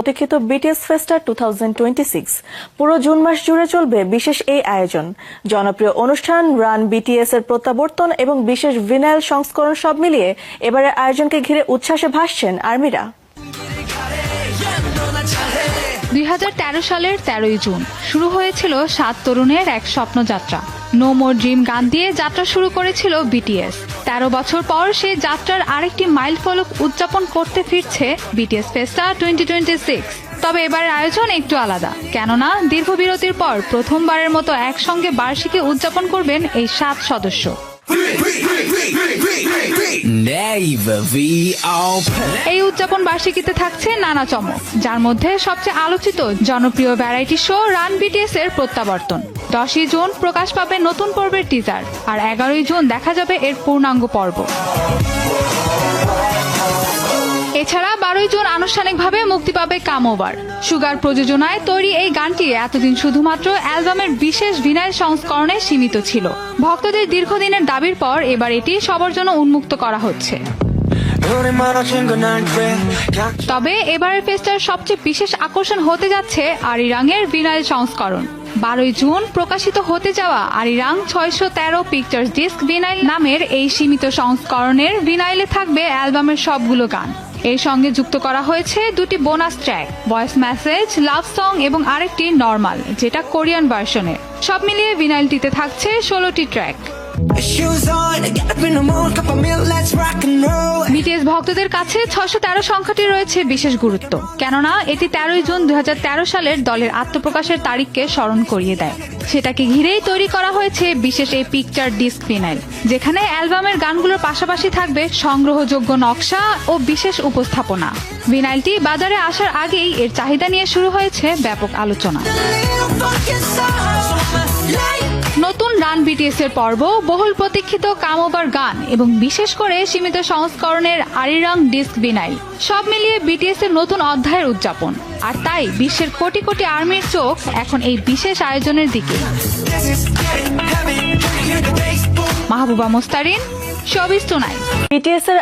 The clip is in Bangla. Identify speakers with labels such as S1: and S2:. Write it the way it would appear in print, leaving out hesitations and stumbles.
S1: প্রতীক্ষিত বিটিএস ফেস্টা 2026 পুরো জুন মাস জুড়ে চলবে বিশেষ এই আয়োজন। জনপ্রিয় অনুষ্ঠান, রান বিটিএস এর প্রত্যাবর্তন এবং বিশেষ ভিনাইল সংস্করণ সব মিলিয়ে এবারের আয়োজনকে ঘিরে উচ্ছ্বাসে ভাসছেন আর্মিরা।
S2: 2013 সালের 13ই জুন শুরু হয়েছিল 7 তরুণের এক স্বপ্নযাত্রা। নো মোর ড্রিম গান দিয়ে যাত্রা শুরু করেছিল বিটিএস। 13 বছর পর সেই যাত্রার আরেকটি মাইলফলক উদযাপন করতে ফিরছে বিটিএস ফেস্টা 2026। তবে এবারের আয়োজন একটু আলাদা, কেননা দীর্ঘ বিরতির পর প্রথমবারের মতো একসঙ্গে বার্ষিকী উদযাপন করবেন এই 7 সদস্য। এই উদযাপন বার্ষিকীতে থাকছে নানা চমক, যার মধ্যে সবচেয়ে আলোচিত জনপ্রিয় ভ্যারাইটি শো রান বিটিএস এর প্রত্যাবর্তন। 10ই জুন প্রকাশ পাবে নতুন পর্বের টিজার, আর 11ই জুন দেখা যাবে এর পূর্ণাঙ্গ পর্ব। এছাড়া 12ই জুন আনুষ্ঠানিকভাবে মুক্তি পাবে কাম ওভার। সুগার প্রযোজনায় তৈরি এই গানটি এতদিন শুধুমাত্র অ্যালবামের বিশেষ ভিনাইল সংস্করণে সীমিত ছিল। ভক্তদের দীর্ঘদিনের দাবির পর এবার এটি সবার জন্য উন্মুক্ত করা হচ্ছে। তবে এবারের ফেস্টার সবচেয়ে বিশেষ আকর্ষণ হতে যাচ্ছে আরিরাংয়ের ভিনাইল সংস্করণ। 12ই জুন প্রকাশিত হতে যাওয়া আরিরাং 613 পিকচার্স ডিস্ক ভিনাইল নামের এই সীমিত সংস্করণের ভিনাইলে থাকবে অ্যালবামের সবগুলো গান। এর সঙ্গে যুক্ত করা হয়েছে 2টি বোনাস ট্র্যাক, ভয়েস মেসেজ, লাভ সং এবং আরেকটি নর্মাল, যেটা কোরিয়ান ভার্সনের। সব মিলিয়ে ভিনাইলটিতে থাকছে 16টি ট্র্যাক। বিটিএস ভক্তদের কাছে 613 সংখ্যাটি রয়েছে বিশেষ গুরুত্ব, কেননা এটি 13ই জুন 2013 সালের দলের আত্মপ্রকাশের তারিখকে স্মরণ করিয়ে দেয়। সেটাকে ঘিরেই তৈরি করা হয়েছে বিশেষ এই পিকচার ডিস্ক ভিনাইল, যেখানে অ্যালবামের গানগুলোর পাশাপাশি থাকবে সংগ্রহযোগ্য নকশা ও বিশেষ উপস্থাপনা। ভিনাইলটি বাজারে আসার আগেই এর চাহিদা নিয়ে শুরু হয়েছে ব্যাপক আলোচনা। নতুন রান বিটিএস এর পর্ব, বহুল প্রতীক্ষিত কাম ওভার গান এবং বিশেষ করে সীমিত সংস্করণের আরিরাং ডিস্ক ভিনাইল, সব মিলিয়ে বিটিএস এর নতুন অধ্যায়ের উদযাপন। আর তাই বিশ্বের কোটি কোটি আর্মির চোখ এখন এই বিশেষ আয়োজনের দিকে। Mahbuba Mostarin, showbiz tonight.
S1: BTS এর